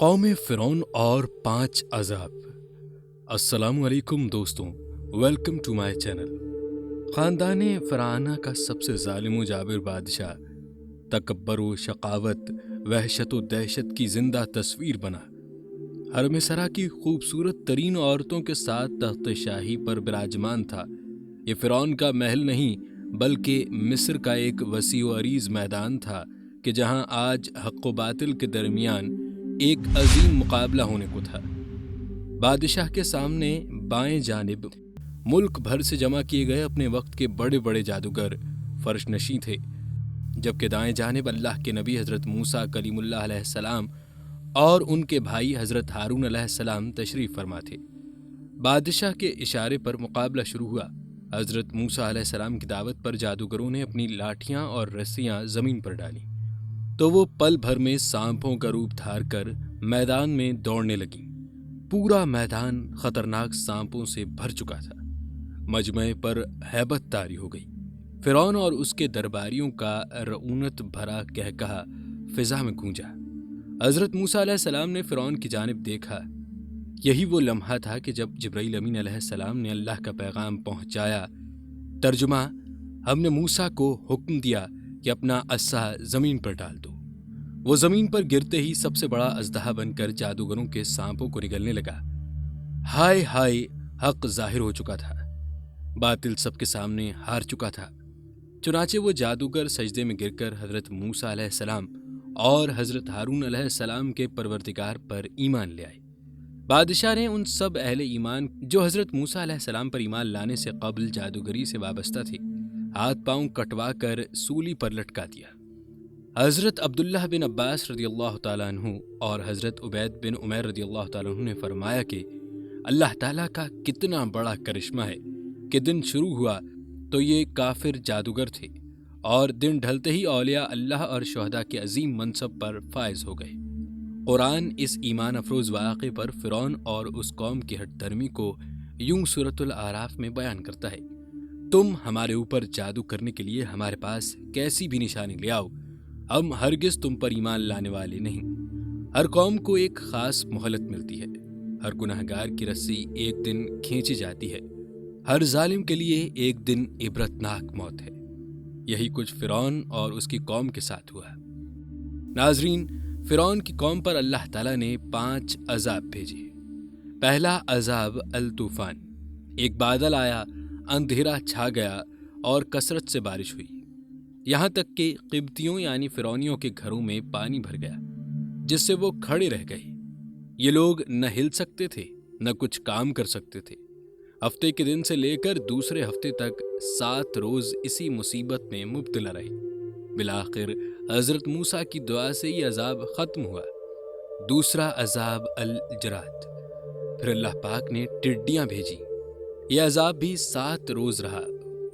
قوم فرعون اور 5 عذاب۔ السلام علیکم دوستوں، ویلکم ٹو مائی چینل۔ خاندان فرعونہ کا سب سے ظالم و جابر بادشاہ تکبر و شقاوت، وحشت و دہشت کی زندہ تصویر بنا۔ حرم سرا کی خوبصورت ترین عورتوں کے ساتھ تخت شاہی پر براجمان تھا۔ یہ فرعون کا محل نہیں بلکہ مصر کا ایک وسیع و عریض میدان تھا کہ جہاں آج حق و باطل کے درمیان ایک عظیم مقابلہ ہونے کو تھا۔ بادشاہ کے سامنے بائیں جانب ملک بھر سے جمع کیے گئے اپنے وقت کے بڑے بڑے جادوگر فرش نشیں تھے، جبکہ دائیں جانب اللہ کے نبی حضرت موسیٰ کلیم اللہ علیہ السلام اور ان کے بھائی حضرت ہارون علیہ السلام تشریف فرما تھے۔ بادشاہ کے اشارے پر مقابلہ شروع ہوا۔ حضرت موسیٰ علیہ السلام کی دعوت پر جادوگروں نے اپنی لاٹھیاں اور رسیاں زمین پر ڈالیں تو وہ پل بھر میں سانپوں کا روپ دھار کر میدان میں دوڑنے لگیں۔ پورا میدان خطرناک سانپوں سے بھر چکا تھا۔ مجمع پر ہیبت طاری ہو گئی۔ فرعون اور اس کے درباریوں کا رعونت بھرا قہقہا فضا میں گونجا۔ حضرت موسیٰ علیہ السلام نے فرعون کی جانب دیکھا۔ یہی وہ لمحہ تھا کہ جب جبرائیل امین علیہ السلام نے اللہ کا پیغام پہنچایا۔ ترجمہ: ہم نے موسیٰ کو حکم دیا کہ اپنا عصا زمین پر ڈال دو۔ وہ زمین پر گرتے ہی سب سے بڑا اژدہا بن کر جادوگروں کے سانپوں کو نگلنے لگا۔ ہائے ہائے، حق ظاہر ہو چکا تھا، باطل سب کے سامنے ہار چکا تھا۔ چنانچہ وہ جادوگر سجدے میں گر کر حضرت موسیٰ علیہ السلام اور حضرت ہارون علیہ السلام کے پروردگار پر ایمان لے آئے۔ بادشاہ نے ان سب اہل ایمان جو حضرت موسیٰ علیہ السلام پر ایمان لانے سے قبل جادوگری سے وابستہ تھے، ہاتھ پاؤں کٹوا کر سولی پر لٹکا دیا۔ حضرت عبداللہ بن عباس رضی اللہ تعالیٰ عنہ اور حضرت عبید بن عمیر رضی اللہ تعالیٰ عنہ نے فرمایا کہ اللہ تعالیٰ کا کتنا بڑا کرشمہ ہے کہ دن شروع ہوا تو یہ کافر جادوگر تھے اور دن ڈھلتے ہی اولیاء اللہ اور شہداء کے عظیم منصب پر فائز ہو گئے۔ قرآن اس ایمان افروز واقعے پر فرعون اور اس قوم کی ہٹ دھرمی کو یوں سورۃ الاعراف میں بیان کرتا ہے: تم ہمارے اوپر جادو کرنے کے لیے ہمارے پاس کیسی بھی نشانی لے آؤ، ہم ہرگز تم پر ایمان لانے والے نہیں۔ ہر قوم کو ایک خاص مہلت ملتی ہے، ہر گنہگار کی رسی ایک دن کھینچی جاتی ہے، ہر ظالم کے لیے ایک دن عبرتناک موت ہے۔ یہی کچھ فرعون اور اس کی قوم کے ساتھ ہوا۔ ناظرین، فرعون کی قوم پر اللہ تعالیٰ نے 5 عذاب بھیجے۔ پہلا عذاب الطوفان۔ ایک بادل آیا، اندھیرا چھا گیا اور کثرت سے بارش ہوئی، یہاں تک کہ قبطیوں یعنی فرعونیوں کے گھروں میں پانی بھر گیا، جس سے وہ کھڑے رہ گئے۔ یہ لوگ نہ ہل سکتے تھے نہ کچھ کام کر سکتے تھے۔ ہفتے کے دن سے لے کر دوسرے ہفتے تک 7 روز اسی مصیبت میں مبتلا رہے۔ بالآخر حضرت موسیٰ کی دعا سے یہ عذاب ختم ہوا۔ دوسرا عذاب الجراد۔ پھر اللہ پاک نے ٹڈیاں بھیجی۔ یہ عذاب بھی 7 روز رہا۔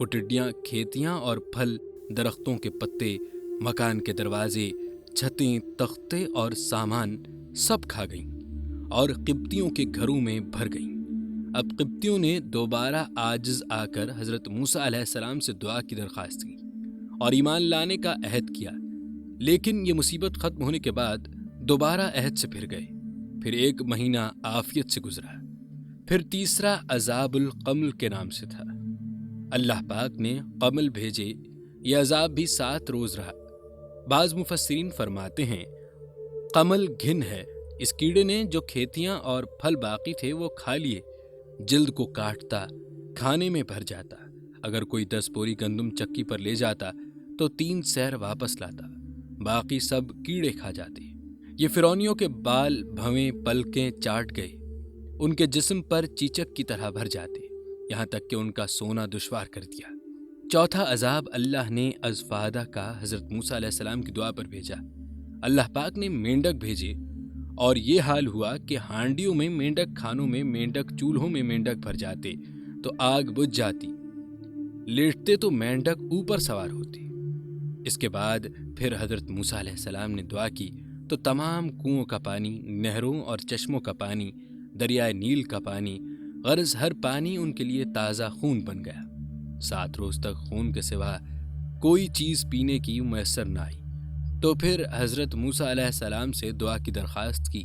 وہ ٹڈیاں کھیتیاں اور پھل، درختوں کے پتے، مکان کے دروازے، چھتیں، تختے اور سامان سب کھا گئیں اور قبطیوں کے گھروں میں بھر گئیں۔ اب قبطیوں نے دوبارہ عاجز آ کر حضرت موسیٰ علیہ السلام سے دعا کی درخواست کی اور ایمان لانے کا عہد کیا، لیکن یہ مصیبت ختم ہونے کے بعد دوبارہ عہد سے پھر گئے۔ پھر 1 مہینہ عافیت سے گزرا۔ پھر تیسرا عذاب القمل کے نام سے تھا۔ اللہ پاک نے قمل بھیجے۔ یہ عذاب بھی 7 روز رہا۔ بعض مفسرین فرماتے ہیں قمل گھن ہے، اس کیڑے نے جو کھیتیاں اور پھل باقی تھے وہ کھا لیے، جلد کو کاٹتا، کھانے میں بھر جاتا۔ اگر کوئی 10 بوری گندم چکی پر لے جاتا تو 3 سیر واپس لاتا، باقی سب کیڑے کھا جاتے۔ یہ فرعونیوں کے بال، بھویں، پلکیں چاٹ گئے، ان کے جسم پر چیچک کی طرح بھر جاتے، یہاں تک کہ ان کا سونا دشوار کر دیا۔ چوتھا عذاب اللہ نے اضفادع کا حضرت موسیٰ علیہ السلام کی دعا پر بھیجا۔ اللہ پاک نے مینڈک بھیجے اور یہ حال ہوا کہ ہانڈیوں میں مینڈک، کھانوں میں مینڈک، چولہوں میں مینڈک بھر جاتے تو آگ بجھ جاتی، لیٹتے تو مینڈک اوپر سوار ہوتے۔ اس کے بعد پھر حضرت موسیٰ علیہ السلام نے دعا کی تو تمام کنوؤں کا پانی، نہروں اور چشموں کا پانی، دریائے نیل کا پانی، غرض ہر پانی ان کے لیے تازہ خون بن گیا۔ 7 روز تک خون کے سوا کوئی چیز پینے کی میسر نہ آئی۔ تو پھر حضرت موسیٰ علیہ السلام سے دعا کی درخواست کی